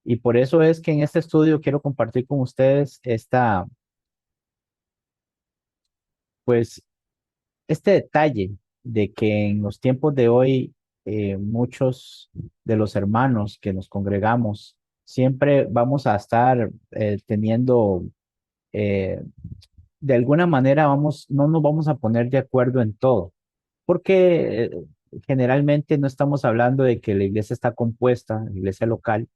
Y por eso es que en este estudio quiero compartir con ustedes pues, este detalle de que en los tiempos de hoy muchos de los hermanos que nos congregamos siempre vamos a estar teniendo, eh, de alguna manera no nos vamos a poner de acuerdo en todo, porque generalmente no estamos hablando de que la iglesia está compuesta, la iglesia local,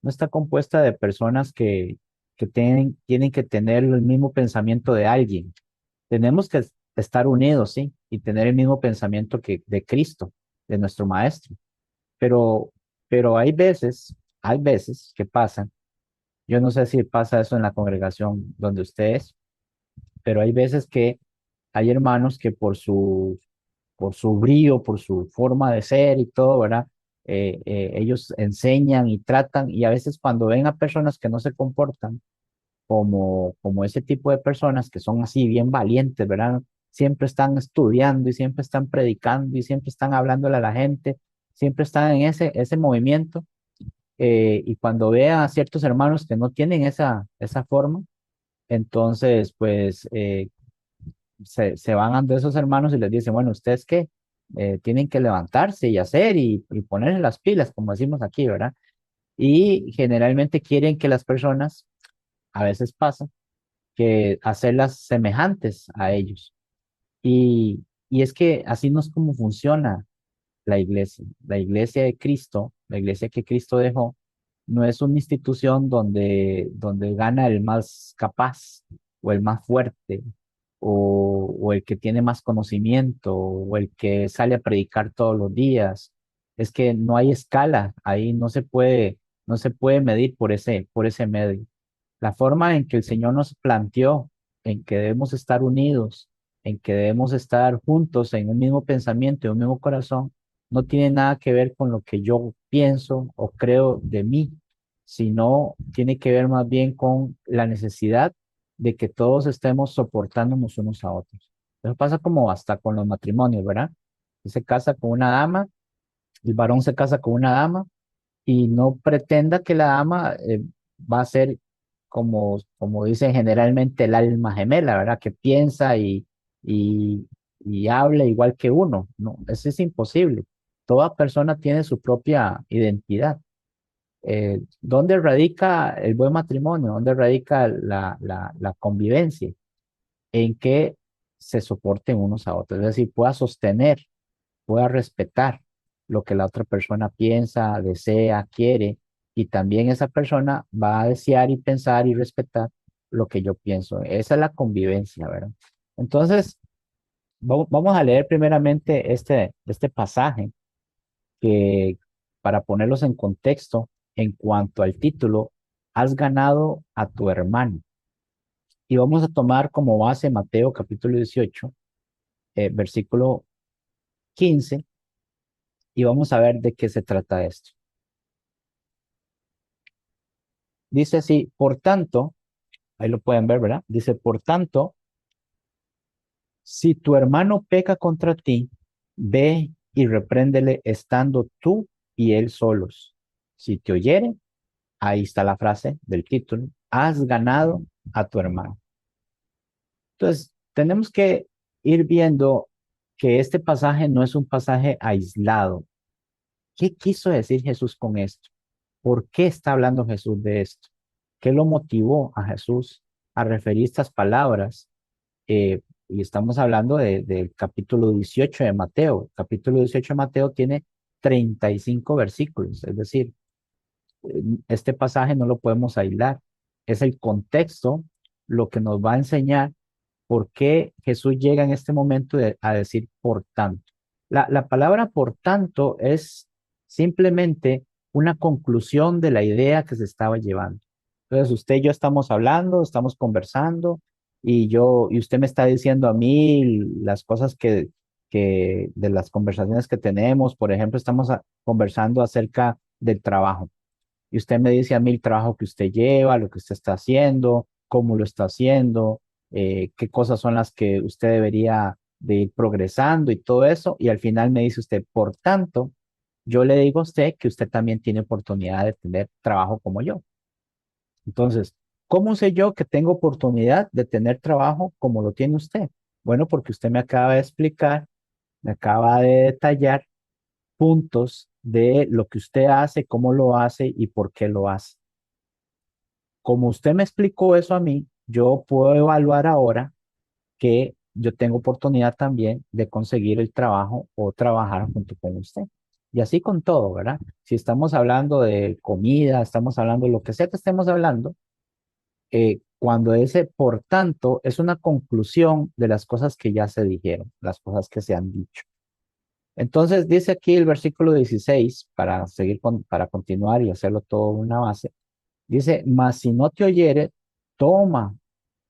no está compuesta de personas que tienen que tener el mismo pensamiento de alguien. Tenemos que estar unidos, sí, y tener el mismo pensamiento de Cristo, de nuestro Maestro. Pero, pero hay veces que pasan, yo no sé si pasa eso en la congregación donde usted es, pero hay veces que hay hermanos que por su brío, por su forma de ser y todo, ¿verdad? Ellos enseñan y tratan, y a veces cuando ven a personas que no se comportan como ese tipo de personas que son así bien valientes, ¿verdad? Siempre están estudiando y siempre están predicando y siempre están hablándole a la gente, siempre están en ese movimiento. Y cuando vean a ciertos hermanos que no tienen esa forma, entonces pues se van ante esos hermanos y les dicen, bueno, ¿ustedes qué? Tienen que levantarse y hacer y ponerse las pilas, como decimos aquí, ¿verdad? Y generalmente quieren que las personas, a veces pasa, que hacerlas semejantes a ellos. Y es que así no es como funciona la iglesia. La iglesia de Cristo, la iglesia que Cristo dejó, no es una institución donde gana el más capaz o el más fuerte o el que tiene más conocimiento o el que sale a predicar todos los días. Es que no hay escala, ahí no se puede medir por ese medio. La forma en que el Señor nos planteó, en que debemos estar unidos, en que debemos estar juntos en un mismo pensamiento y un mismo corazón, no tiene nada que ver con lo que yo pienso o creo de mí, sino tiene que ver más bien con la necesidad de que todos estemos soportándonos unos a otros. Eso pasa como hasta con los matrimonios, ¿verdad? Se casa con una dama, el varón se casa con una dama y no pretenda que la dama va a ser como dicen generalmente el alma gemela, ¿verdad? Que piensa y, y habla igual que uno. No, eso es imposible. Toda persona tiene su propia identidad. ¿Dónde radica el buen matrimonio? ¿Dónde radica la convivencia? En que se soporten unos a otros, es decir, pueda sostener, pueda respetar lo que la otra persona piensa, desea, quiere, y también esa persona va a desear y pensar y respetar lo que yo pienso. Esa es la convivencia, ¿verdad? Entonces, vamos a leer primeramente este pasaje que para ponerlos en contexto, en cuanto al título, has ganado a tu hermano. Y vamos a tomar como base Mateo capítulo 18 versículo 15 y vamos a ver de qué se trata esto. Dice así, por tanto, ahí lo pueden ver, ¿verdad? Dice, por tanto, si tu hermano peca contra ti, ve y repréndele estando tú y él solos. Si te oyere, ahí está la frase del título, has ganado a tu hermano. Entonces, tenemos que ir viendo que este pasaje no es un pasaje aislado. ¿Qué quiso decir Jesús con esto? ¿Por qué está hablando Jesús de esto? ¿Qué lo motivó a Jesús a referir estas palabras? Y estamos hablando del capítulo 18 de Mateo. El capítulo 18 de Mateo tiene 35 versículos, es decir, este pasaje no lo podemos aislar. Es el contexto lo que nos va a enseñar por qué Jesús llega en este momento a decir por tanto. La palabra por tanto es simplemente una conclusión de la idea que se estaba llevando. Entonces, usted y yo estamos hablando, estamos conversando, y usted me está diciendo a mí las cosas que de las conversaciones que tenemos. Por ejemplo, estamos conversando acerca del trabajo. Y usted me dice a mí el trabajo que usted lleva, lo que usted está haciendo, cómo lo está haciendo, qué cosas son las que usted debería de ir progresando y todo eso. Y al final me dice usted, por tanto, yo le digo a usted que usted también tiene oportunidad de tener trabajo como yo. Entonces, ¿cómo sé yo que tengo oportunidad de tener trabajo como lo tiene usted? Bueno, porque usted me acaba de explicar, me acaba de detallar puntos de lo que usted hace, cómo lo hace y por qué lo hace. Como usted me explicó eso a mí, yo puedo evaluar ahora que yo tengo oportunidad también de conseguir el trabajo o trabajar junto con usted. Y así con todo, ¿verdad? Si estamos hablando de comida, estamos hablando de lo que sea que estemos hablando, cuando ese por tanto es una conclusión de las cosas que ya se dijeron, las cosas que se han dicho. Entonces dice aquí el versículo 16 para seguir para continuar y hacerlo todo una base. Dice, mas si no te oyere, toma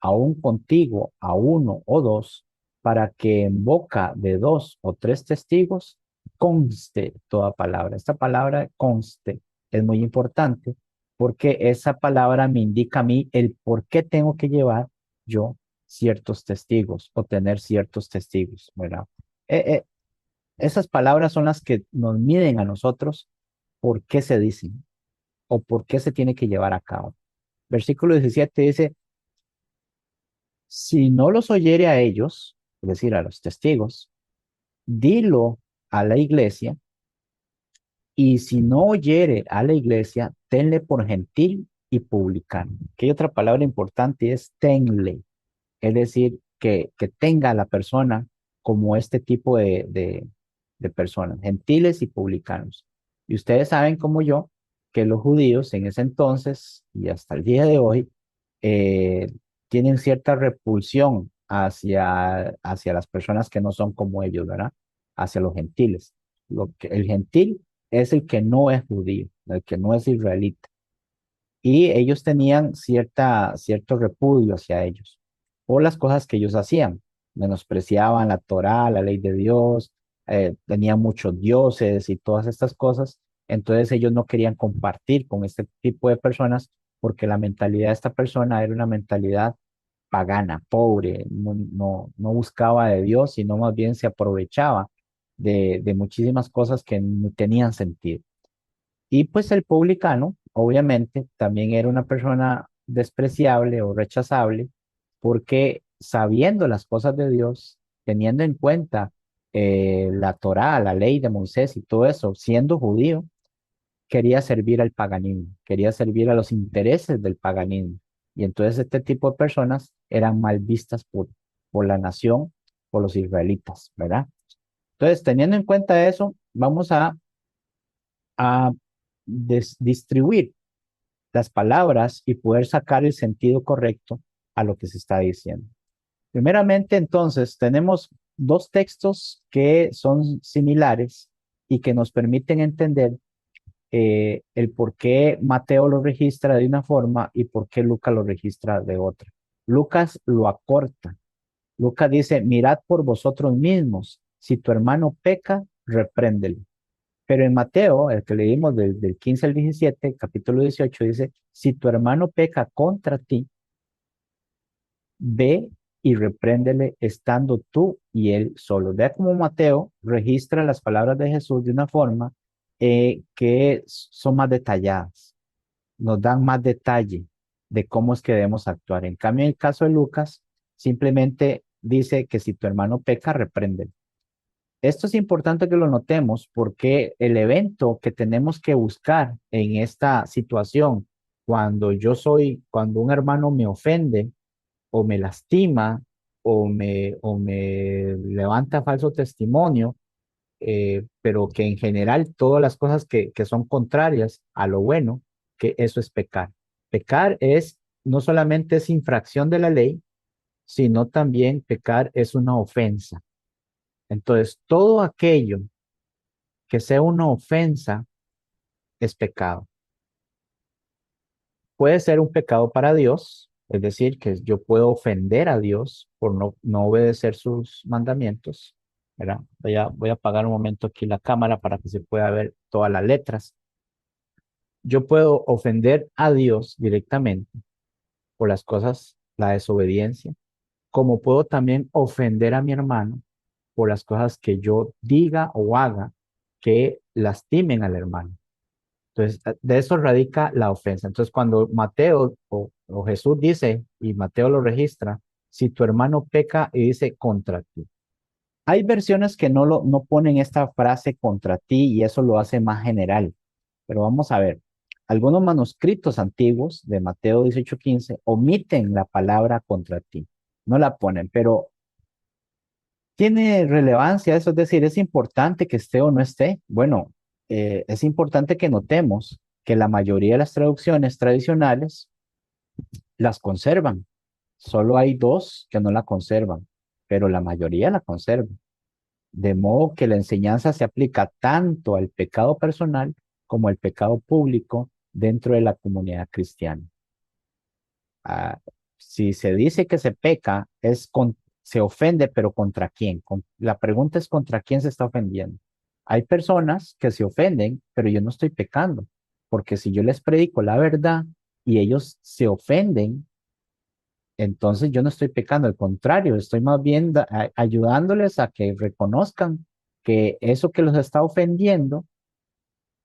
aún contigo a uno o dos, para que en boca de dos o tres testigos conste toda palabra. Esta palabra conste es muy importante porque esa palabra me indica a mí el por qué tengo que llevar yo ciertos testigos o tener ciertos testigos, ¿verdad? Eh, eh, Esas palabras son las que nos miden a nosotros por qué se dicen o por qué se tiene que llevar a cabo. Versículo 17 dice, si no los oyere a ellos, es decir, a los testigos, dilo a la iglesia, y si no oyere a la iglesia, tenle por gentil y publicano. Que hay otra palabra importante es tenle, es decir, que tenga a la persona como este tipo de personas, gentiles y publicanos. Y ustedes saben como yo que los judíos en ese entonces y hasta el día de hoy eh, tienen cierta repulsión hacia las personas que no son como ellos, ¿verdad? Hacia los gentiles. El gentil es el que no es judío, el que no es israelita y ellos tenían cierto repudio hacia ellos por las cosas que ellos hacían. Menospreciaban la Torá, la ley de Dios, tenían muchos dioses y todas estas cosas. Entonces ellos no querían compartir con este tipo de personas porque la mentalidad de esta persona era una mentalidad pagana, pobre, no buscaba de Dios, sino más bien se aprovechaba de muchísimas cosas que no tenían sentido. Y pues el publicano, obviamente, también era una persona despreciable o rechazable, porque sabiendo las cosas de Dios, teniendo en cuenta la Torá, la ley de Moisés y todo eso, siendo judío, quería servir al paganismo, quería servir a los intereses del paganismo. Y entonces este tipo de personas eran mal vistas por la nación, por los israelitas, ¿verdad? Entonces, teniendo en cuenta eso, vamos a distribuir las palabras y poder sacar el sentido correcto a lo que se está diciendo. Primeramente, entonces, tenemos dos textos que son similares y que nos permiten entender el por qué Mateo lo registra de una forma y por qué Lucas lo registra de otra. Lucas lo acorta. Lucas dice, mirad por vosotros mismos, si tu hermano peca, repréndelo. Pero en Mateo, el que leímos del 15 al 17, capítulo 18, dice, si tu hermano peca contra ti, ve y repréndele estando tú y él solo. Vea cómo Mateo registra las palabras de Jesús de una forma que son más detalladas, nos dan más detalle de cómo es que debemos actuar. En cambio, en el caso de Lucas, simplemente dice que si tu hermano peca, repréndele. Esto es importante que lo notemos porque el evento que tenemos que buscar en esta situación, cuando un hermano me ofende o me lastima o me levanta falso testimonio, pero que en general todas las cosas que son contrarias a lo bueno, que eso es pecar. Pecar es, no solamente es infracción de la ley, sino también pecar es una ofensa. Entonces, todo aquello que sea una ofensa es pecado. Puede ser un pecado para Dios, es decir, que yo puedo ofender a Dios por no obedecer sus mandamientos, ¿verdad? Voy a apagar un momento aquí la cámara para que se pueda ver todas las letras. Yo puedo ofender a Dios directamente por las cosas, la desobediencia, como puedo también ofender a mi hermano por las cosas que yo diga o haga que lastimen al hermano. Entonces, de eso radica la ofensa. Entonces, cuando Mateo o Jesús dice, y Mateo lo registra, si tu hermano peca y dice contra ti. Hay versiones que no ponen esta frase contra ti y eso lo hace más general. Pero vamos a ver, algunos manuscritos antiguos de Mateo 18:15 omiten la palabra contra ti, no la ponen, pero tiene relevancia eso, es decir, es importante que esté o no esté. Bueno, es importante que notemos que la mayoría de las traducciones tradicionales las conservan. Solo hay dos que no la conservan, pero la mayoría la conserva. De modo que la enseñanza se aplica tanto al pecado personal como al pecado público dentro de la comunidad cristiana. Ah, si se dice que se peca, se ofende, pero ¿contra quién? La pregunta es ¿contra quién se está ofendiendo? Hay personas que se ofenden, pero yo no estoy pecando, porque si yo les predico la verdad y ellos se ofenden, entonces yo no estoy pecando, al contrario, estoy más bien ayudándoles a que reconozcan que eso que los está ofendiendo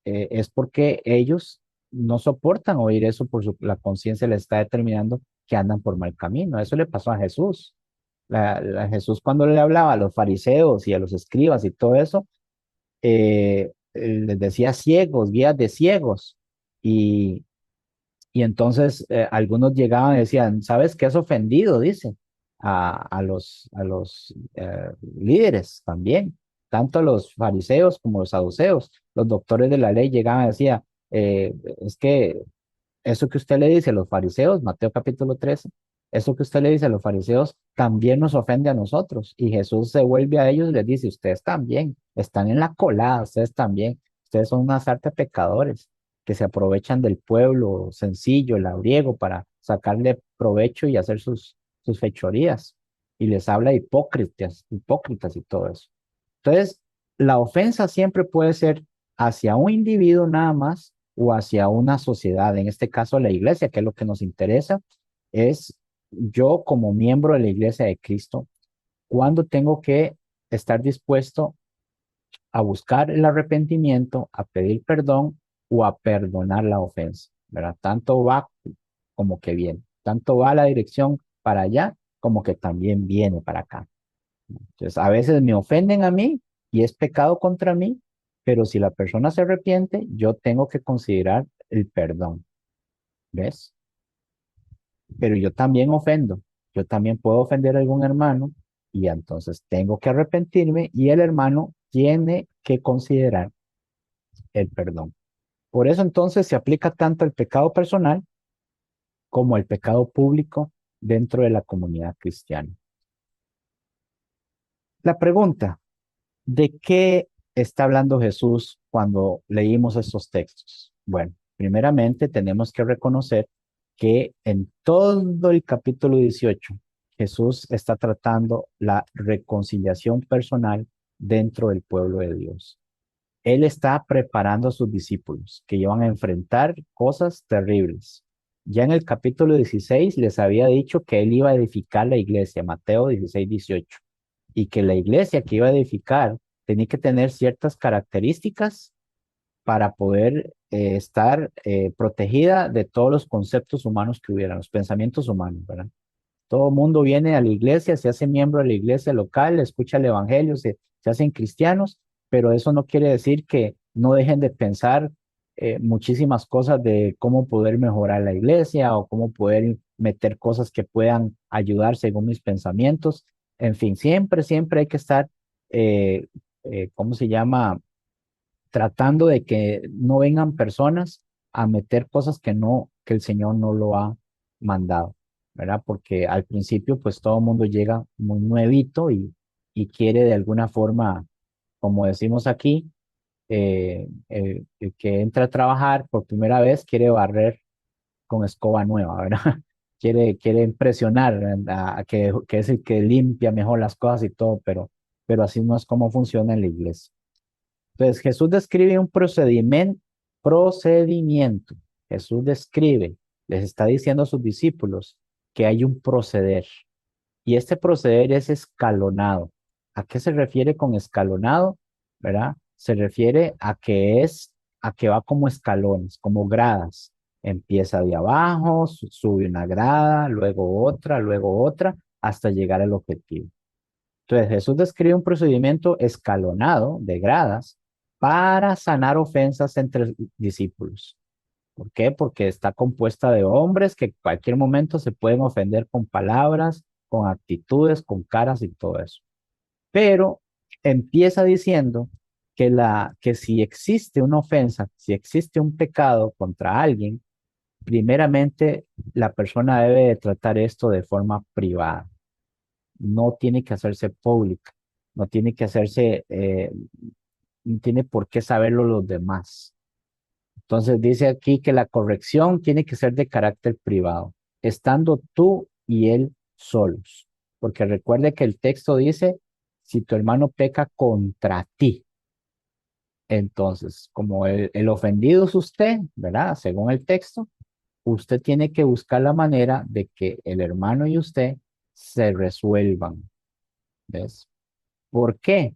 es porque ellos no soportan oír eso la conciencia les está determinando que andan por mal camino. Eso le pasó a Jesús. Jesús cuando le hablaba a los fariseos y a los escribas y todo eso, les decía ciegos, guías de ciegos. Y, y entonces algunos llegaban y decían, ¿sabes qué has ofendido? Dice a los líderes también, tanto los fariseos como los saduceos. Los doctores de la ley llegaban y decían, es que eso que usted le dice a los fariseos, Mateo capítulo 13, eso que usted le dice a los fariseos también nos ofende a nosotros. Y Jesús se vuelve a ellos y les dice, ustedes también están en la colada, ustedes también, ustedes son una sarta de pecadores que se aprovechan del pueblo sencillo, el labriego, para sacarle provecho y hacer sus fechorías. Y les habla de hipócritas, hipócritas y todo eso. Entonces, la ofensa siempre puede ser hacia un individuo nada más o hacia una sociedad. En este caso, la iglesia, que es lo que nos interesa, es yo como miembro de la iglesia de Cristo, cuando tengo que estar dispuesto a buscar el arrepentimiento, a pedir perdón o a perdonar la ofensa, ¿verdad? Tanto va como que viene, tanto va la dirección para allá como que también viene para acá. Entonces, a veces me ofenden a mí y es pecado contra mí, pero si la persona se arrepiente, yo tengo que considerar el perdón, ¿ves? Pero yo también ofendo, yo también puedo ofender a algún hermano y entonces tengo que arrepentirme y el hermano tiene que considerar el perdón. Por eso entonces se aplica tanto el pecado personal como el pecado público dentro de la comunidad cristiana. La pregunta, ¿de qué está hablando Jesús cuando leímos estos textos? Bueno, primeramente tenemos que reconocer que en todo el capítulo 18 Jesús está tratando la reconciliación personal dentro del pueblo de Dios. Él está preparando a sus discípulos que iban a enfrentar cosas terribles. Ya en el capítulo 16 les había dicho que él iba a edificar la iglesia, Mateo 16:18, y que la iglesia que iba a edificar tenía que tener ciertas características para poder estar protegida de todos los conceptos humanos que hubieran, los pensamientos humanos, ¿verdad? Todo el mundo viene a la iglesia, se hace miembro de la iglesia local, escucha el evangelio, se hacen cristianos, pero eso no quiere decir que no dejen de pensar muchísimas cosas de cómo poder mejorar la iglesia o cómo poder meter cosas que puedan ayudar según mis pensamientos. En fin, siempre hay que estar, ¿cómo se llama? Tratando de que no vengan personas a meter cosas que el Señor no lo ha mandado, ¿verdad? Porque al principio, pues todo el mundo llega muy nuevito y quiere de alguna forma, como decimos aquí, el que entra a trabajar por primera vez quiere barrer con escoba nueva, ¿verdad? Quiere impresionar a que es el que limpia mejor las cosas y todo, pero así no es como funciona en la iglesia. Entonces, Jesús describe un procedimiento. Jesús describe, les está diciendo a sus discípulos que hay un proceder y este proceder es escalonado. ¿A qué se refiere con escalonado? ¿Verdad? Se refiere a que va como escalones, como gradas. Empieza de abajo, sube una grada, luego otra, hasta llegar al objetivo. Entonces Jesús describe un procedimiento escalonado de gradas para sanar ofensas entre discípulos. ¿Por qué? Porque está compuesta de hombres que en cualquier momento se pueden ofender con palabras, con actitudes, con caras y todo eso. Pero empieza diciendo que si existe una ofensa, si existe un pecado contra alguien, primeramente la persona debe de tratar esto de forma privada. No tiene que hacerse pública, no tiene que hacerse, no tiene por qué saberlo los demás. Entonces dice aquí que la corrección tiene que ser de carácter privado, estando tú y él solos. Porque recuerde que el texto dice, si tu hermano peca contra ti, entonces como el ofendido es usted, ¿verdad? Según el texto, usted tiene que buscar la manera de que el hermano y usted se resuelvan. ¿Ves? ¿Por qué?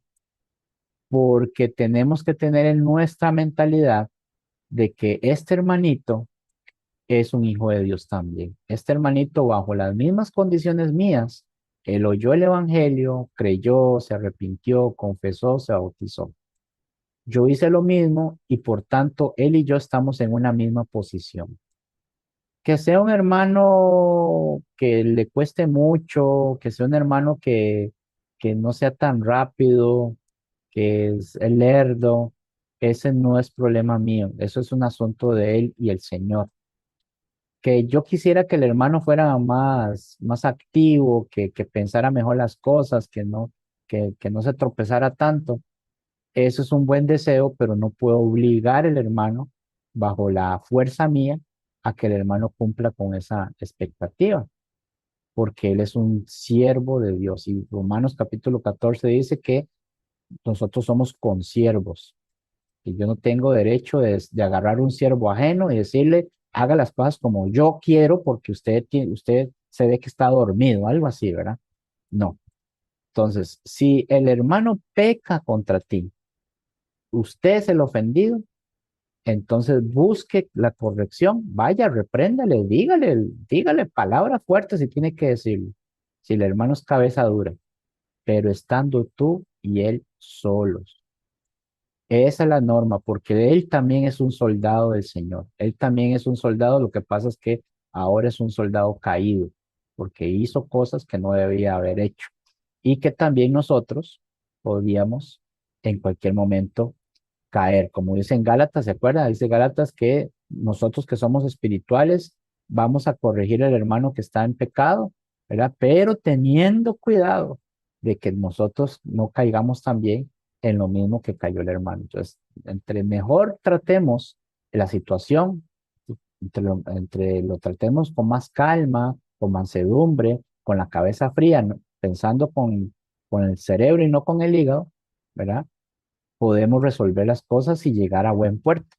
Porque tenemos que tener en nuestra mentalidad de que este hermanito es un hijo de Dios también. Este hermanito, bajo las mismas condiciones mías, él oyó el evangelio, creyó, se arrepintió, confesó, se bautizó. Yo hice lo mismo y por tanto él y yo estamos en una misma posición. Que sea un hermano que le cueste mucho, que sea un hermano que no sea tan rápido, que es el lerdo, ese no es problema mío, eso es un asunto de él y el Señor. Que yo quisiera que el hermano fuera más activo, que pensara mejor las cosas, que no se tropezara tanto. Eso es un buen deseo, pero no puedo obligar al hermano bajo la fuerza mía a que el hermano cumpla con esa expectativa, porque él es un siervo de Dios. Y Romanos capítulo 14 dice que nosotros somos consiervos y yo no tengo derecho de agarrar un siervo ajeno y decirle, haga las cosas como yo quiero porque usted se ve que está dormido, algo así, ¿verdad? No. Entonces, si el hermano peca contra ti, usted es el ofendido, entonces busque la corrección, vaya, repréndale, dígale palabras fuertes si tiene que decirlo. Si el hermano es cabeza dura, pero estando tú y él solos. Esa es la norma, porque él también es un soldado del Señor. Él también es un soldado, lo que pasa es que ahora es un soldado caído, porque hizo cosas que no debía haber hecho y que también nosotros podíamos en cualquier momento caer. Como dice en Gálatas, ¿se acuerda? Dice Gálatas que nosotros que somos espirituales vamos a corregir al hermano que está en pecado, ¿verdad? Pero teniendo cuidado de que nosotros no caigamos también en lo mismo que cayó el hermano. Entonces, entre mejor tratemos la situación, entre lo tratemos con más calma, con mansedumbre, con la cabeza fría, ¿no? Pensando con el cerebro y no con el hígado, ¿verdad? Podemos resolver las cosas y llegar a buen puerto.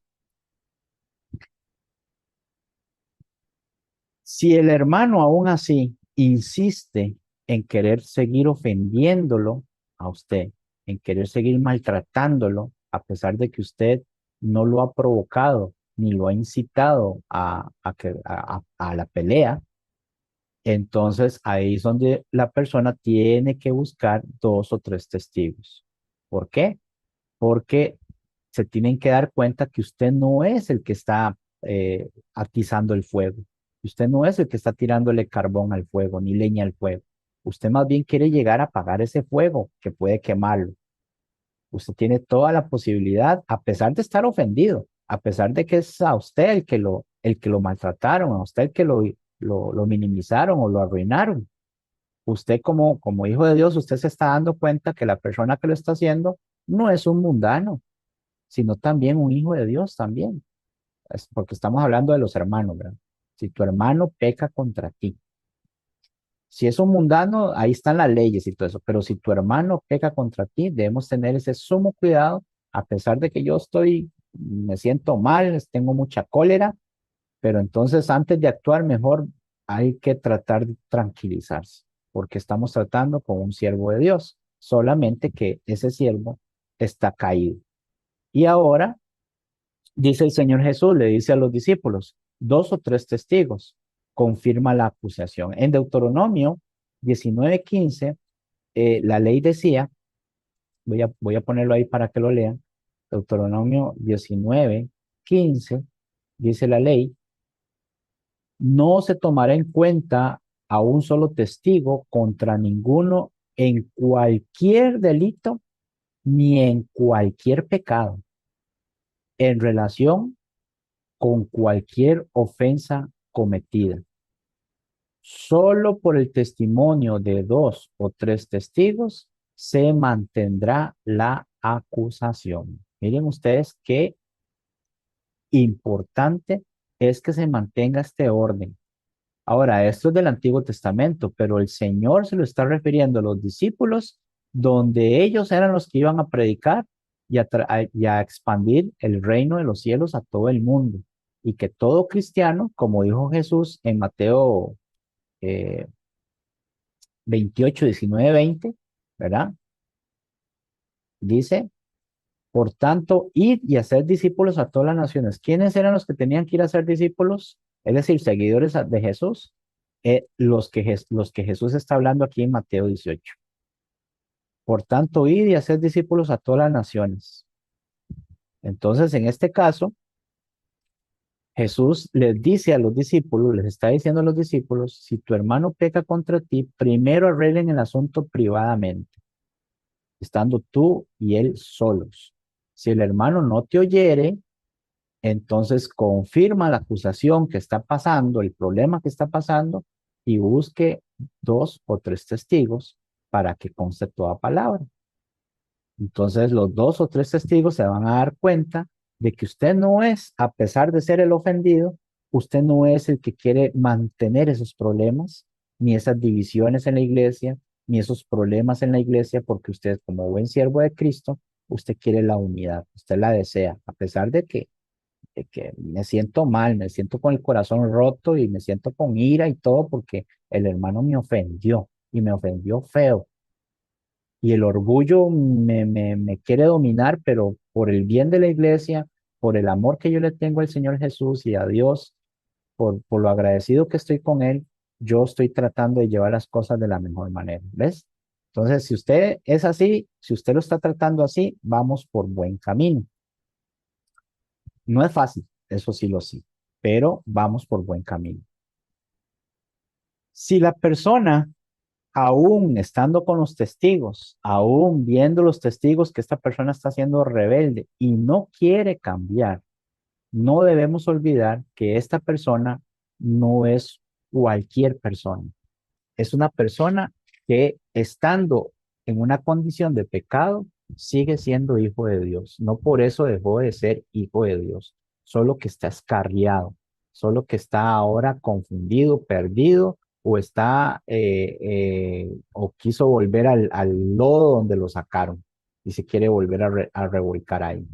Si el hermano aún así insiste en querer seguir ofendiéndolo a usted, en querer seguir maltratándolo, a pesar de que usted no lo ha provocado ni lo ha incitado a la pelea, entonces ahí es donde la persona tiene que buscar dos o tres testigos. ¿Por qué? Porque se tienen que dar cuenta que usted no es el que está atizando el fuego. Usted no es el que está tirándole carbón al fuego, ni leña al fuego. Usted más bien quiere llegar a apagar ese fuego que puede quemarlo. Usted tiene toda la posibilidad, a pesar de estar ofendido, a pesar de que es a usted el que lo maltrataron, a usted el que lo minimizaron o lo arruinaron. Usted como hijo de Dios, usted se está dando cuenta que la persona que lo está haciendo no es un mundano, sino también un hijo de Dios también. Es porque estamos hablando de los hermanos, ¿verdad? Si tu hermano peca contra ti, si es un mundano, ahí están las leyes y todo eso, pero si tu hermano peca contra ti, debemos tener ese sumo cuidado, a pesar de que me siento mal, tengo mucha cólera, pero entonces antes de actuar mejor hay que tratar de tranquilizarse, porque estamos tratando con un siervo de Dios, solamente que ese siervo está caído. Y ahora, dice el Señor Jesús, le dice a los discípulos, dos o tres testigos, confirma la acusación. En Deuteronomio 19:15, la ley decía, voy a ponerlo ahí para que lo lean, Deuteronomio 19:15, dice la ley, no se tomará en cuenta a un solo testigo contra ninguno en cualquier delito ni en cualquier pecado en relación con cualquier ofensa cometida. Solo por el testimonio de dos o tres testigos se mantendrá la acusación. Miren ustedes qué importante es que se mantenga este orden. Ahora, esto es del Antiguo Testamento, pero el Señor se lo está refiriendo a los discípulos, donde ellos eran los que iban a predicar y a expandir el reino de los cielos a todo el mundo. Y que todo cristiano, como dijo Jesús en Mateo 28, 19, 20, ¿verdad? Dice, por tanto, id y hacer discípulos a todas las naciones. ¿Quiénes eran los que tenían que ir a ser discípulos? Es decir, seguidores de Jesús. Los que Jesús está hablando aquí en Mateo 18. Por tanto, id y hacer discípulos a todas las naciones. Entonces, en este caso, Jesús les dice a los discípulos, les está diciendo a los discípulos, si tu hermano peca contra ti, primero arreglen el asunto privadamente, estando tú y él solos. Si el hermano no te oyere, entonces confirma la acusación que está pasando, el problema que está pasando, y busque dos o tres testigos para que conste toda palabra. Entonces los dos o tres testigos se van a dar cuenta de que usted no es, a pesar de ser el ofendido, usted no es el que quiere mantener esos problemas, ni esas divisiones en la iglesia, ni esos problemas en la iglesia, porque usted como buen siervo de Cristo, usted quiere la unidad, usted la desea, a pesar de que me siento mal, me siento con el corazón roto y me siento con ira y todo porque el hermano me ofendió y me ofendió feo. Y el orgullo me quiere dominar, pero por el bien de la iglesia, por el amor que yo le tengo al Señor Jesús y a Dios, por lo agradecido que estoy con Él, yo estoy tratando de llevar las cosas de la mejor manera. ¿Ves? Entonces, si usted es así, si usted lo está tratando así, vamos por buen camino. No es fácil, eso sí lo sí, pero vamos por buen camino. Si la persona, aún estando con los testigos, aún viendo los testigos que esta persona está siendo rebelde y no quiere cambiar, no debemos olvidar que esta persona no es cualquier persona. Es una persona que estando en una condición de pecado, sigue siendo hijo de Dios. No por eso dejó de ser hijo de Dios, solo que está escarriado, solo que está ahora confundido, perdido, o está o quiso volver al lodo donde lo sacaron y se quiere volver a revolcar ahí.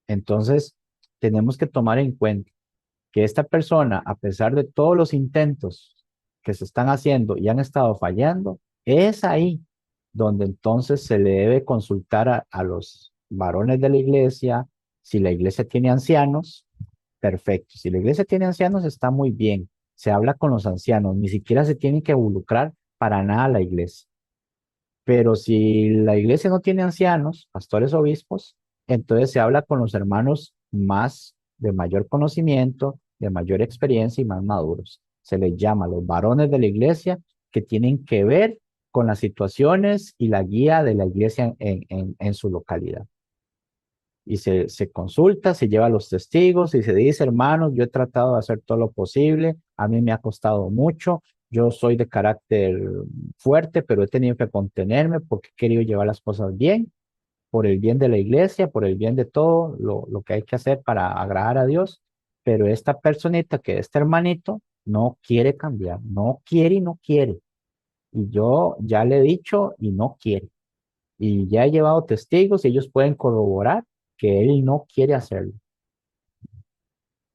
Entonces, tenemos que tomar en cuenta que esta persona, a pesar de todos los intentos que se están haciendo y han estado fallando, es ahí donde entonces se le debe consultar a los varones de la iglesia. Si la iglesia tiene ancianos, perfecto. Si la iglesia tiene ancianos, está muy bien. Se habla con los ancianos, ni siquiera se tiene que involucrar para nada la iglesia. Pero si la iglesia no tiene ancianos, pastores, obispos, entonces se habla con los hermanos más de mayor conocimiento, de mayor experiencia y más maduros. Se les llama los varones de la iglesia que tienen que ver con las situaciones y la guía de la iglesia en su localidad. Y se consulta, se lleva a los testigos y se dice, hermanos, yo he tratado de hacer todo lo posible, a mí me ha costado mucho, yo soy de carácter fuerte, pero he tenido que contenerme porque he querido llevar las cosas bien, por el bien de la iglesia, por el bien de todo lo que hay que hacer para agradar a Dios, pero esta personita, que este hermanito, no quiere cambiar, no quiere y no quiere. Y yo ya le he dicho y no quiere. Y ya he llevado testigos y ellos pueden corroborar que él no quiere hacerlo.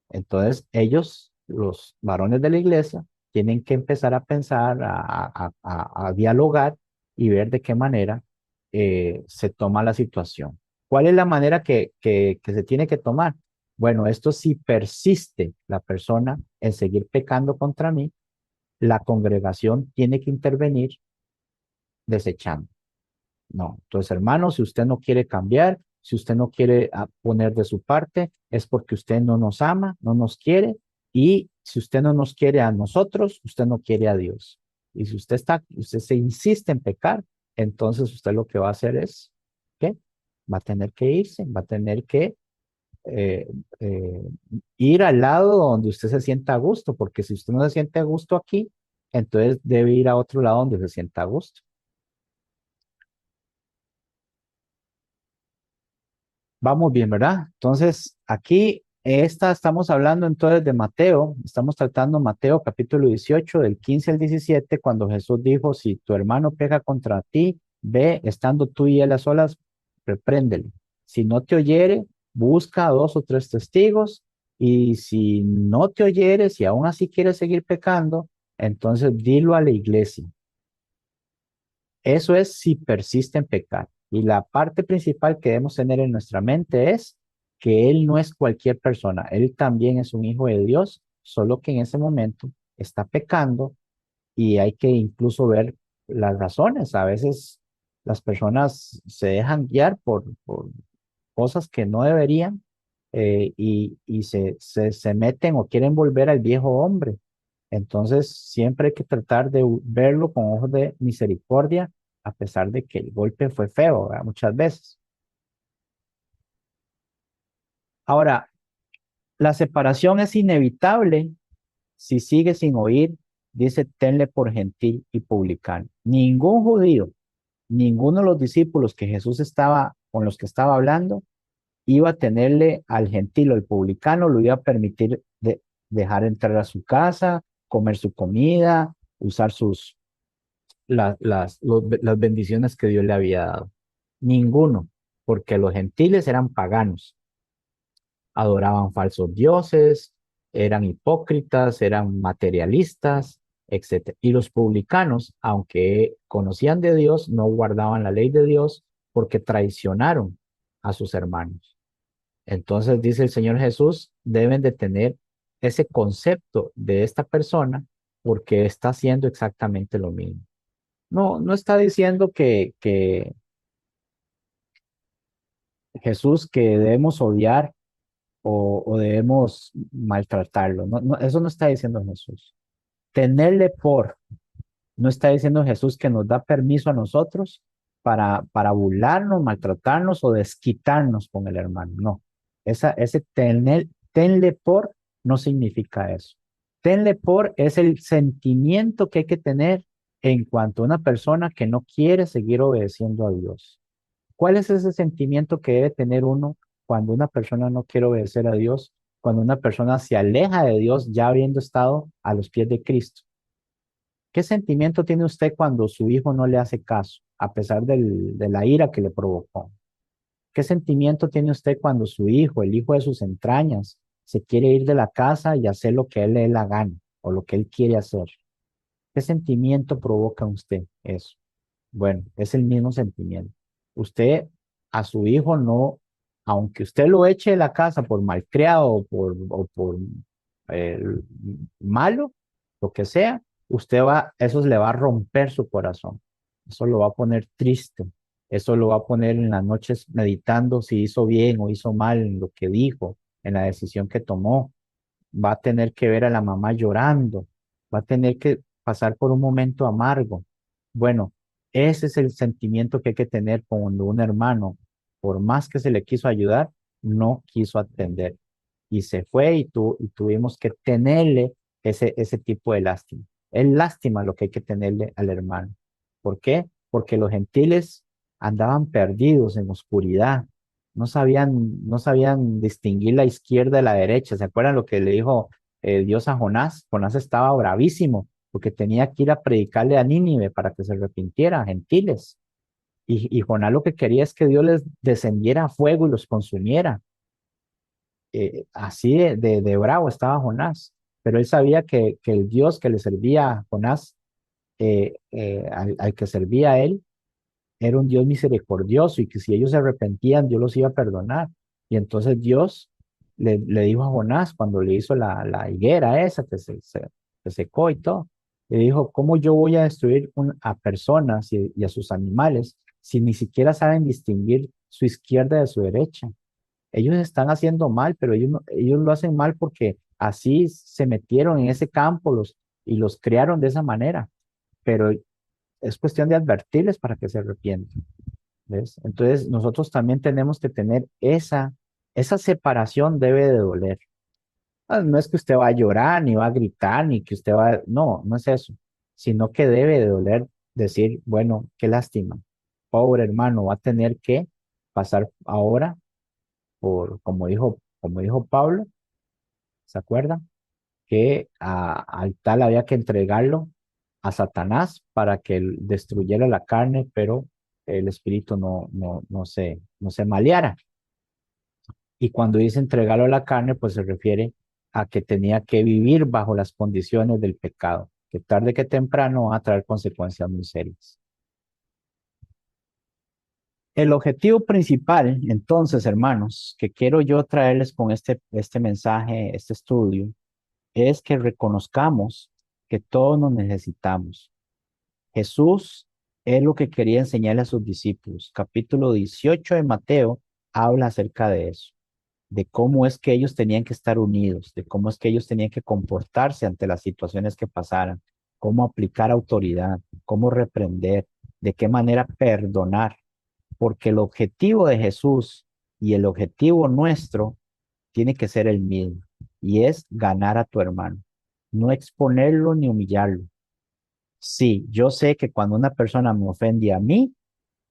Entonces, ellos, los varones de la iglesia, tienen que empezar a pensar, a dialogar y ver de qué manera se toma la situación. ¿Cuál es la manera que se tiene que tomar? Bueno, esto si persiste la persona en seguir pecando contra mí, la congregación tiene que intervenir desechando. No, entonces hermano, si usted no quiere cambiar, si usted no quiere poner de su parte, es porque usted no nos ama, no nos quiere, y si usted no nos quiere a nosotros, usted no quiere a Dios. Y si usted se insiste en pecar, entonces usted lo que va a hacer es, ¿qué? Va a tener que irse, va a tener que eh, eh, ir al lado donde usted se sienta a gusto, porque si usted no se siente a gusto aquí, entonces debe ir a otro lado donde se sienta a gusto. Vamos bien, ¿verdad? Entonces, aquí estamos hablando entonces de Mateo, estamos tratando Mateo capítulo 18 del 15 al 17 cuando Jesús dijo, si tu hermano pega contra ti, ve, estando tú y él a solas, repréndele. Si no te oyere, busca a dos o tres testigos, y si no te oyere, si aún así quieres seguir pecando, entonces dilo a la iglesia. Eso es si persiste en pecar. Y la parte principal que debemos tener en nuestra mente es que Él no es cualquier persona, Él también es un hijo de Dios, solo que en ese momento está pecando y hay que incluso ver las razones. A veces las personas se dejan guiar por cosas que no deberían, y se meten o quieren volver al viejo hombre. Entonces, siempre hay que tratar de verlo con ojos de misericordia, a pesar de que el golpe fue feo, ¿verdad? Muchas veces. Ahora, la separación es inevitable si sigue sin oír, dice, tenle por gentil y publicano. Ningún judío, ninguno de los discípulos que Jesús estaba, con los que estaba hablando, iba a tenerle al gentil o al publicano, lo iba a permitir dejar entrar a su casa, comer su comida, usar las bendiciones que Dios le había dado. Ninguno, porque los gentiles eran paganos, adoraban falsos dioses, eran hipócritas, eran materialistas, etcétera. Y los publicanos, aunque conocían de Dios, no guardaban la ley de Dios porque traicionaron a sus hermanos. Entonces dice el Señor Jesús, deben de tener ese concepto de esta persona porque está haciendo exactamente lo mismo. No, no está diciendo que Jesús que debemos odiar o debemos maltratarlo. No, no, eso no está diciendo Jesús. Tenerle por, no está diciendo Jesús que nos da permiso a nosotros para burlarnos, maltratarnos o desquitarnos con el hermano. No, ese tenle por no significa eso. Tenle por es el sentimiento que hay que tener en cuanto a una persona que no quiere seguir obedeciendo a Dios. ¿Cuál es ese sentimiento que debe tener uno cuando una persona no quiere obedecer a Dios, cuando una persona se aleja de Dios ya habiendo estado a los pies de Cristo? ¿Qué sentimiento tiene usted cuando su hijo no le hace caso, a pesar de la ira que le provocó? ¿Qué sentimiento tiene usted cuando su hijo, el hijo de sus entrañas, se quiere ir de la casa y hacer lo que él le dé la gana o lo que él quiere hacer? ¿Qué sentimiento provoca en usted eso? Bueno, es el mismo sentimiento. Usted a su hijo no, aunque usted lo eche de la casa por malcriado o por eh, malo, lo que sea, eso le va a romper su corazón. Eso lo va a poner triste. Eso lo va a poner en las noches meditando si hizo bien o hizo mal en lo que dijo, en la decisión que tomó. Va a tener que ver a la mamá llorando, va a tener que pasar por un momento amargo. Bueno, ese es el sentimiento que hay que tener cuando un hermano, por más que se le quiso ayudar, no quiso atender y se fue y tuvimos que tenerle ese tipo de lástima. Es lástima lo que hay que tenerle al hermano. ¿Por qué? Porque los gentiles andaban perdidos en oscuridad, no sabían distinguir la izquierda de la derecha. ¿Se acuerdan lo que le dijo Dios a Jonás? Jonás estaba bravísimo porque tenía que ir a predicarle a Nínive para que se arrepintiera, gentiles. Y Jonás lo que quería es que Dios les descendiera a fuego y los consumiera. Así de bravo estaba Jonás, pero él sabía que el Dios que le servía a Jonás, al que servía a él, era un Dios misericordioso y que si ellos se arrepentían, Dios los iba a perdonar. Y entonces Dios le dijo a Jonás cuando le hizo la higuera esa que secó y todo, le dijo, ¿cómo yo voy a destruir a personas y a sus animales si ni siquiera saben distinguir su izquierda de su derecha? Ellos están haciendo mal, pero ellos, ellos lo hacen mal porque así se metieron en ese campo y los crearon de esa manera. Pero es cuestión de advertirles para que se arrepientan. ¿Ves? Entonces, nosotros también tenemos que tener esa separación debe de doler. No es que usted va a llorar, ni va a gritar, ni que usted va, no, no es eso, sino que debe de doler decir, bueno, qué lástima, pobre hermano, va a tener que pasar ahora por, como dijo Pablo, ¿se acuerda? Que al tal había que entregarlo a Satanás para que él destruyera la carne, pero el espíritu no se maleara. Y cuando dice entregarlo a la carne, pues se refiere a que tenía que vivir bajo las condiciones del pecado, que tarde que temprano va a traer consecuencias muy serias. El objetivo principal, entonces, hermanos, que quiero yo traerles con este mensaje, este estudio, es que reconozcamos que todos nos necesitamos. Jesús es lo que quería enseñarle a sus discípulos. Capítulo 18 de Mateo habla acerca de eso, de cómo es que ellos tenían que estar unidos, de cómo es que ellos tenían que comportarse ante las situaciones que pasaran, cómo aplicar autoridad, cómo reprender, de qué manera perdonar, porque el objetivo de Jesús y el objetivo nuestro tiene que ser el mismo, y es ganar a tu hermano, no exponerlo ni humillarlo. Sí, yo sé que cuando una persona me ofende a mí,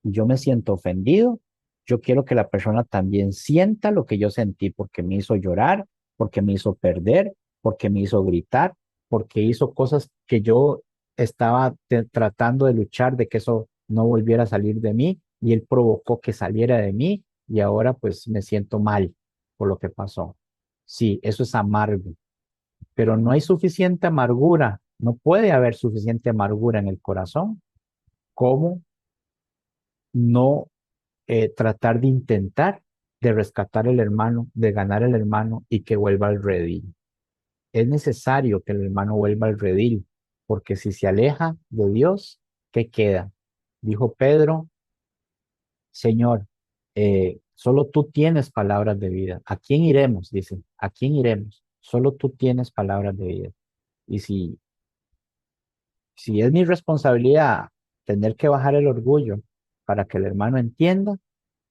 y yo me siento ofendido, yo quiero que la persona también sienta lo que yo sentí porque me hizo llorar, porque me hizo perder, porque me hizo gritar, porque hizo cosas que yo estaba tratando de luchar de que eso no volviera a salir de mí y él provocó que saliera de mí y ahora pues me siento mal por lo que pasó. Sí, eso es amargo, pero no hay suficiente amargura, no puede haber suficiente amargura en el corazón como no tratar de intentar de rescatar el hermano, de ganar el hermano y que vuelva al redil. Es necesario que el hermano vuelva al redil, porque si se aleja de Dios, ¿qué queda? Dijo Pedro, Señor, solo tú tienes palabras de vida. ¿A quién iremos? Dice, ¿a quién iremos? Solo tú tienes palabras de vida. Y si es mi responsabilidad tener que bajar el orgullo para que el hermano entienda,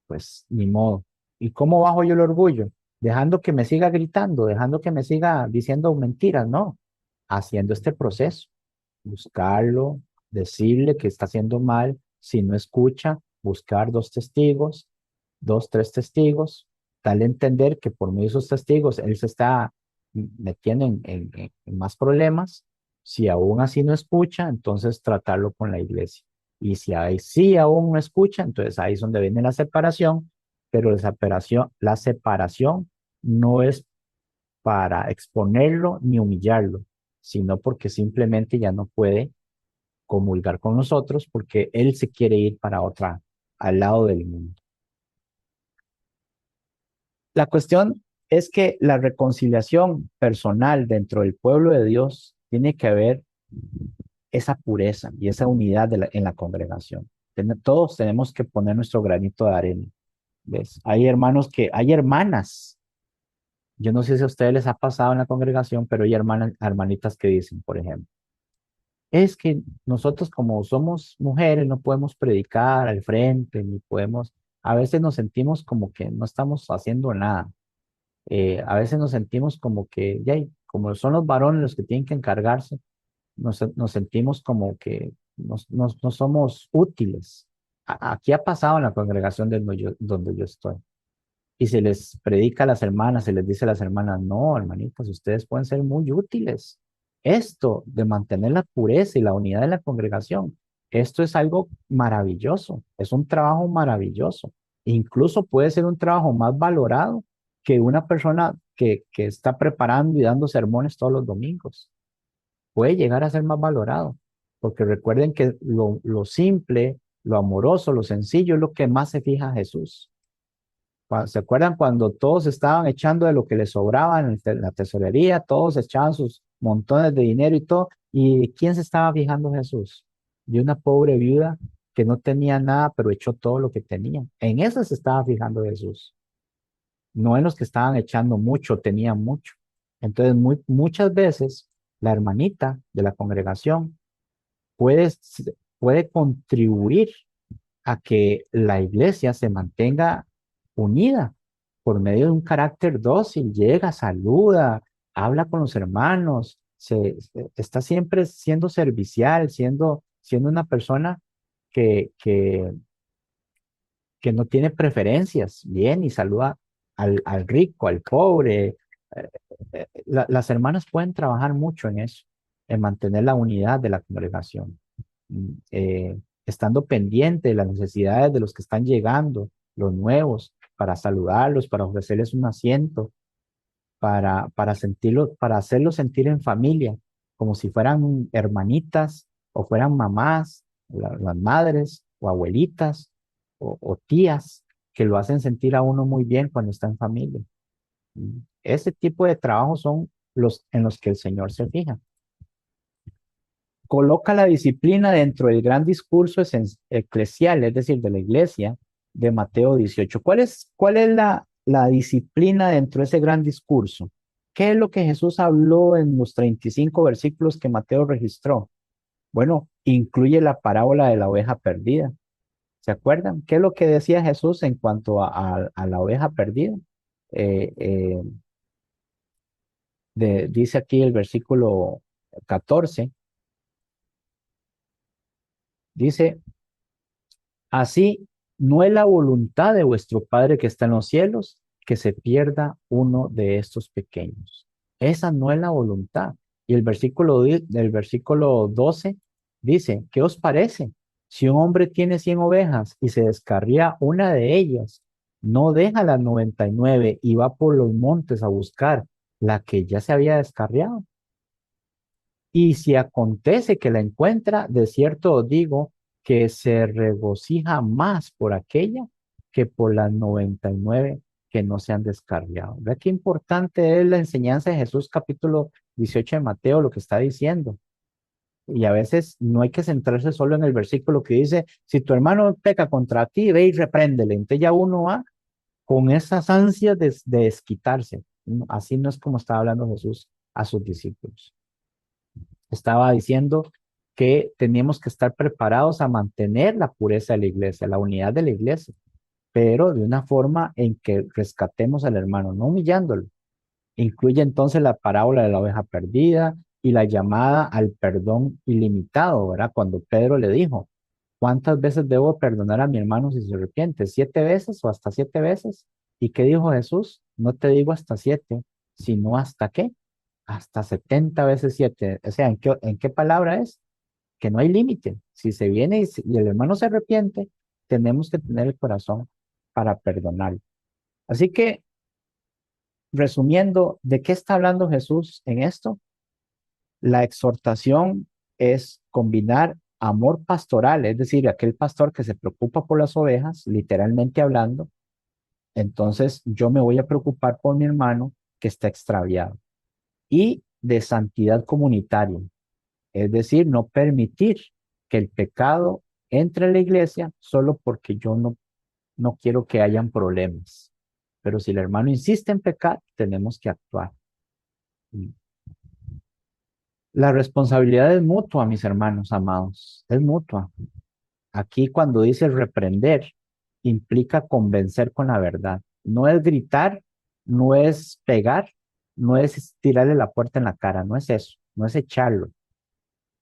pues ni modo. ¿Y cómo bajo yo el orgullo? Dejando que me siga gritando, dejando que me siga diciendo mentiras, no, haciendo este proceso, buscarlo, decirle que está haciendo mal, si no escucha, buscar dos testigos, dos, tres testigos, darle a entender que por medio de esos testigos él se está metiendo en más problemas. Si aún así no escucha, entonces tratarlo con la iglesia. Y si ahí sí aún no escucha, entonces ahí es donde viene la separación, pero la separación no es para exponerlo ni humillarlo, sino porque simplemente ya no puede comulgar con nosotros porque él se quiere ir para otra, al lado del mundo. La cuestión es que la reconciliación personal dentro del pueblo de Dios tiene que haber esa pureza y esa unidad en la congregación. Todos tenemos que poner nuestro granito de arena. ¿Ves? Hay hermanos hay hermanas. Yo no sé si a ustedes les ha pasado en la congregación, pero hay hermanitas que dicen, por ejemplo, es que nosotros como somos mujeres no podemos predicar al frente, ni podemos, a veces nos sentimos como que no estamos haciendo nada. A veces nos sentimos como que, ya, como son los varones los que tienen que encargarse, nos sentimos como que no somos útiles. Aquí ha pasado en la congregación donde yo estoy. Y se les predica a las hermanas, se les dice a las hermanas, no, hermanitas, ustedes pueden ser muy útiles. Esto de mantener la pureza y la unidad de la congregación, esto es algo maravilloso, es un trabajo maravilloso. Incluso puede ser un trabajo más valorado que una persona que está preparando y dando sermones todos los domingos. Puede llegar a ser más valorado, porque recuerden que lo simple lo amoroso, lo sencillo es lo que más se fija Jesús. ¿Se acuerdan cuando todos estaban echando de lo que les sobraba en la tesorería? Todos echaban sus montones de dinero y todo. ¿Y quién se estaba fijando Jesús? De una pobre viuda que no tenía nada, pero echó todo lo que tenía. En eso se estaba fijando Jesús, no en los que estaban echando mucho, tenían mucho. Entonces, muchas veces la hermanita de la congregación puede, puede contribuir a que la iglesia se mantenga unida por medio de un carácter dócil, llega, saluda, habla con los hermanos, está siempre siendo servicial, siendo una persona que que no tiene preferencias, bien, y saluda al rico, al pobre. Las hermanas pueden trabajar mucho en eso, en mantener la unidad de la congregación, estando pendiente de las necesidades de los que están llegando, los nuevos, para saludarlos, para ofrecerles un asiento, para sentirlo, para hacerlos sentir en familia, como si fueran hermanitas o fueran mamás, las madres o abuelitas o tías, que lo hacen sentir a uno muy bien cuando está en familia. Ese tipo de trabajos son los en los que el Señor se fija. Coloca la disciplina dentro del gran discurso eclesial, es decir, de la iglesia de Mateo 18. Cuál es la disciplina dentro de ese gran discurso? ¿Qué es lo que Jesús habló en los 35 versículos que Mateo registró? Bueno, incluye la parábola de la oveja perdida. ¿Se acuerdan? ¿Qué es lo que decía Jesús en cuanto a la oveja perdida? Eh, eh, dice aquí el versículo 14, dice, así no es la voluntad de vuestro Padre que está en los cielos que se pierda uno de estos pequeños. Esa no es la voluntad. Y el versículo 12 dice, ¿qué os parece? Si un hombre tiene 100 ovejas y se descarría una de ellas, no deja las 99 y va por los montes a buscar la que ya se había descarriado. Y si acontece que la encuentra, de cierto os digo que se regocija más por aquella que por las 99 que no se han descarriado. ¿Ve qué importante es la enseñanza de Jesús, capítulo 18 de Mateo, lo que está diciendo? Y a veces no hay que centrarse solo en el versículo que dice, si tu hermano peca contra ti, ve y repréndele. Entonces ya uno va con esas ansias de desquitarse. Así no es como estaba hablando Jesús a sus discípulos. Estaba diciendo que teníamos que estar preparados a mantener la pureza de la iglesia, la unidad de la iglesia, pero de una forma en que rescatemos al hermano, no humillándolo. Incluye entonces la parábola de la oveja perdida y la llamada al perdón ilimitado, ¿verdad? Cuando Pedro le dijo, ¿cuántas veces debo perdonar a mi hermano si se arrepiente? ¿7 veces o hasta 7 veces? ¿Y qué dijo Jesús? No te digo hasta 7, sino hasta qué, hasta 70 veces 7. O sea, en qué palabra es? Que no hay límite. Si se viene y el hermano se arrepiente, tenemos que tener el corazón para perdonar. Así que, resumiendo, ¿de qué está hablando Jesús en esto? La exhortación es combinar amor pastoral, es decir, aquel pastor que se preocupa por las ovejas, literalmente hablando, entonces yo me voy a preocupar por mi hermano que está extraviado. Y de santidad comunitaria, es decir, no permitir que el pecado entre en la iglesia solo porque yo no quiero que hayan problemas. Pero si el hermano insiste en pecar, tenemos que actuar. La responsabilidad es mutua, mis hermanos amados, es mutua. Aquí cuando dice reprender, implica convencer con la verdad. No es gritar, no es pegar, no es tirarle la puerta en la cara, no es eso, no es echarlo.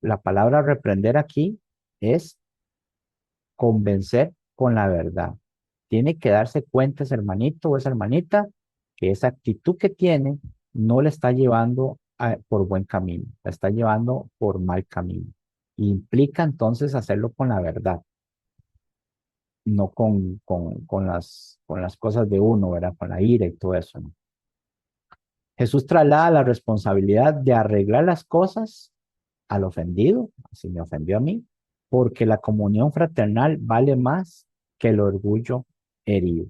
La palabra reprender aquí es convencer con la verdad. Tiene que darse cuenta ese hermanito o esa hermanita que esa actitud que tiene no le está llevando por buen camino, la está llevando por mal camino. Implica entonces hacerlo con la verdad, no con las cosas de uno, ¿verdad? Con la ira y todo eso, ¿no? Jesús traslada la responsabilidad de arreglar las cosas al ofendido, así me ofendió a mí, porque la comunión fraternal vale más que el orgullo herido.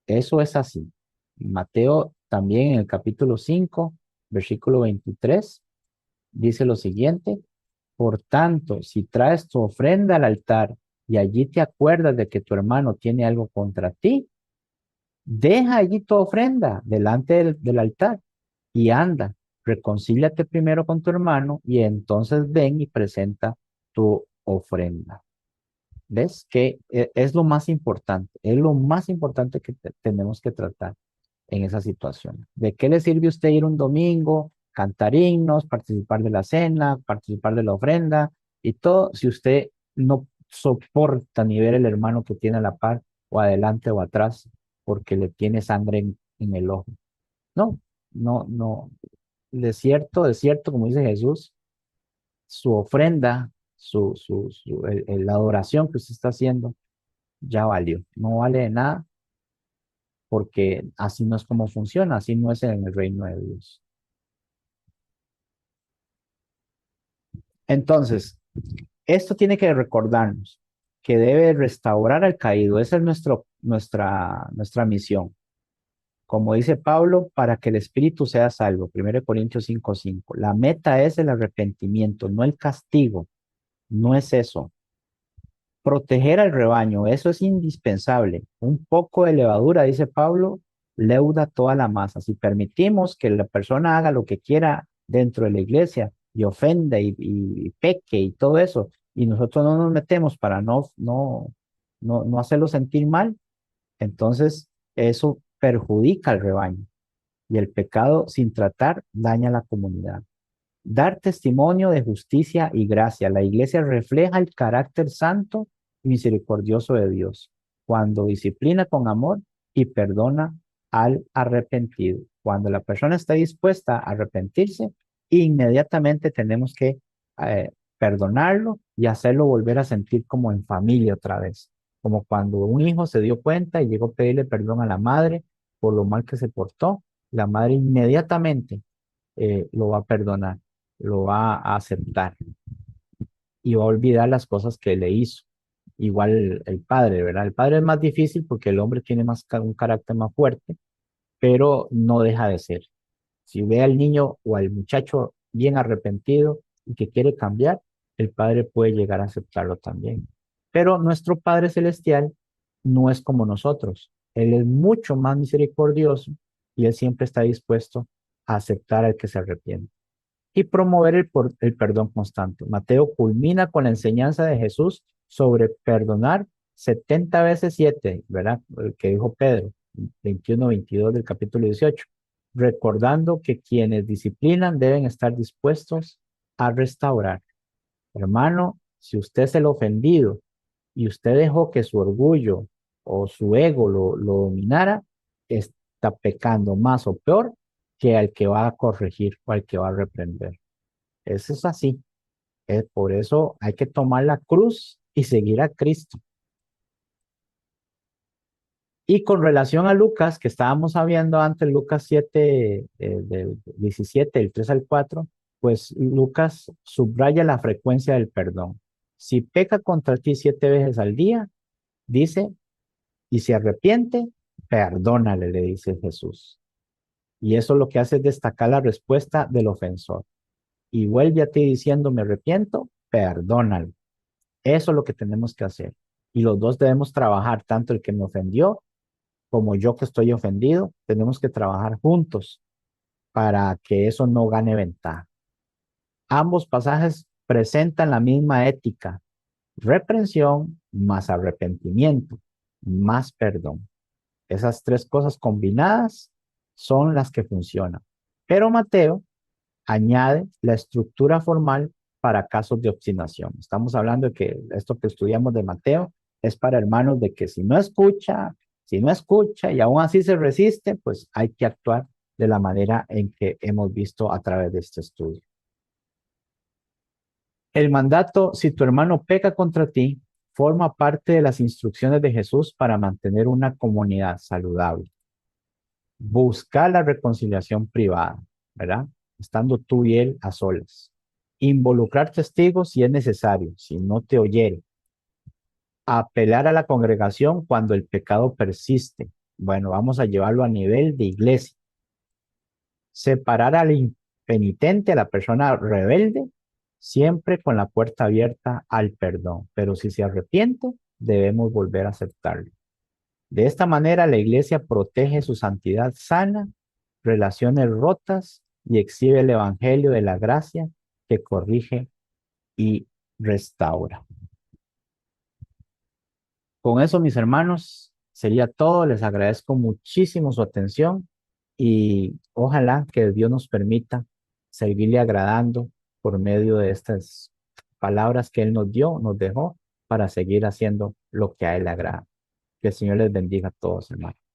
Eso es así. Mateo también en el capítulo 5, versículo 23, dice lo siguiente: por tanto, si traes tu ofrenda al altar y allí te acuerdas de que tu hermano tiene algo contra ti, deja allí tu ofrenda delante del altar y anda, reconcíliate primero con tu hermano y entonces ven y presenta tu ofrenda. ¿Ves? Que es lo más importante, es lo más importante que tenemos que tratar en esa situación. ¿De qué le sirve a usted ir un domingo, cantar himnos, participar de la cena, participar de la ofrenda y todo si usted no soporta ni ver el hermano que tiene a la par o adelante o atrás porque le tiene sangre en el ojo? No, no, no. De cierto, como dice Jesús, su ofrenda, la adoración que usted está haciendo, ya valió. No vale de nada porque así no es como funciona, así no es en el reino de Dios. Entonces, esto tiene que recordarnos que debe restaurar al caído. Esa es nuestra misión. Como dice Pablo, para que el espíritu sea salvo. 1 Corintios 5:5. La meta es el arrepentimiento, no el castigo. No es eso. Proteger al rebaño, eso es indispensable. Un poco de levadura, dice Pablo, leuda toda la masa. Si permitimos que la persona haga lo que quiera dentro de la iglesia y ofenda y peque y todo eso, y nosotros no nos metemos para no hacerlo sentir mal, entonces eso perjudica al rebaño y el pecado sin tratar daña a la comunidad. Dar testimonio de justicia y gracia. La iglesia refleja el carácter santo y misericordioso de Dios cuando disciplina con amor y perdona al arrepentido. Cuando la persona está dispuesta a arrepentirse, inmediatamente tenemos que perdonarlo y hacerlo volver a sentir como en familia otra vez. Como cuando un hijo se dio cuenta y llegó a pedirle perdón a la madre por lo mal que se portó, la madre inmediatamente lo va a perdonar, lo va a aceptar y va a olvidar las cosas que le hizo. Igual el padre, ¿verdad? El padre es más difícil porque el hombre tiene un carácter más fuerte, pero no deja de ser. Si ve al niño o al muchacho bien arrepentido y que quiere cambiar, el padre puede llegar a aceptarlo también. Pero nuestro Padre Celestial no es como nosotros. Él es mucho más misericordioso y él siempre está dispuesto a aceptar al que se arrepiente y promover el perdón constante. Mateo culmina con la enseñanza de Jesús sobre perdonar 70 veces 7, ¿verdad? El que dijo Pedro, 21-22 del capítulo 18, recordando que quienes disciplinan deben estar dispuestos a restaurar. Hermano, si usted es el ofendido y usted dejó que su orgullo o su ego lo dominara, está pecando más o peor que al que va a corregir o al que va a reprender. Eso es así. Por eso hay que tomar la cruz y seguir a Cristo. Y con relación a Lucas, que estábamos hablando antes, Lucas 7, del 17, el 3 al 4, pues Lucas subraya la frecuencia del perdón. Si peca contra ti 7 veces al día, dice, y se arrepiente, perdónale, le dice Jesús. Y eso lo que hace es destacar la respuesta del ofensor. Y vuelve a ti diciendo, me arrepiento, perdónale. Eso es lo que tenemos que hacer. Y los dos debemos trabajar, tanto el que me ofendió como yo que estoy ofendido, tenemos que trabajar juntos para que eso no gane ventaja. Ambos pasajes presentan la misma ética: reprensión más arrepentimiento, más perdón. Esas tres cosas combinadas son las que funcionan. Pero Mateo añade la estructura formal para casos de obstinación. Estamos hablando de que esto que estudiamos de Mateo es para hermanos de que si no escucha y aún así se resiste, pues hay que actuar de la manera en que hemos visto a través de este estudio. El mandato, si tu hermano peca contra ti, forma parte de las instrucciones de Jesús para mantener una comunidad saludable. Buscar la reconciliación privada, ¿verdad? Estando tú y él a solas. involucrar testigos si es necesario, si no te oyere, apelar a la congregación cuando el pecado persiste. Bueno, vamos a llevarlo a nivel de iglesia. Separar al impenitente, a la persona rebelde, siempre con la puerta abierta al perdón. Pero si se arrepiente, debemos volver a aceptarlo. De esta manera, la iglesia protege su santidad sana, relaciones rotas y exhibe el evangelio de la gracia que corrige y restaura. Con eso, mis hermanos, sería todo. Les agradezco muchísimo su atención y ojalá que Dios nos permita seguirle agradando por medio de estas palabras que Él nos dio, nos dejó para seguir haciendo lo que a Él le agrada. Que el Señor les bendiga a todos, hermanos.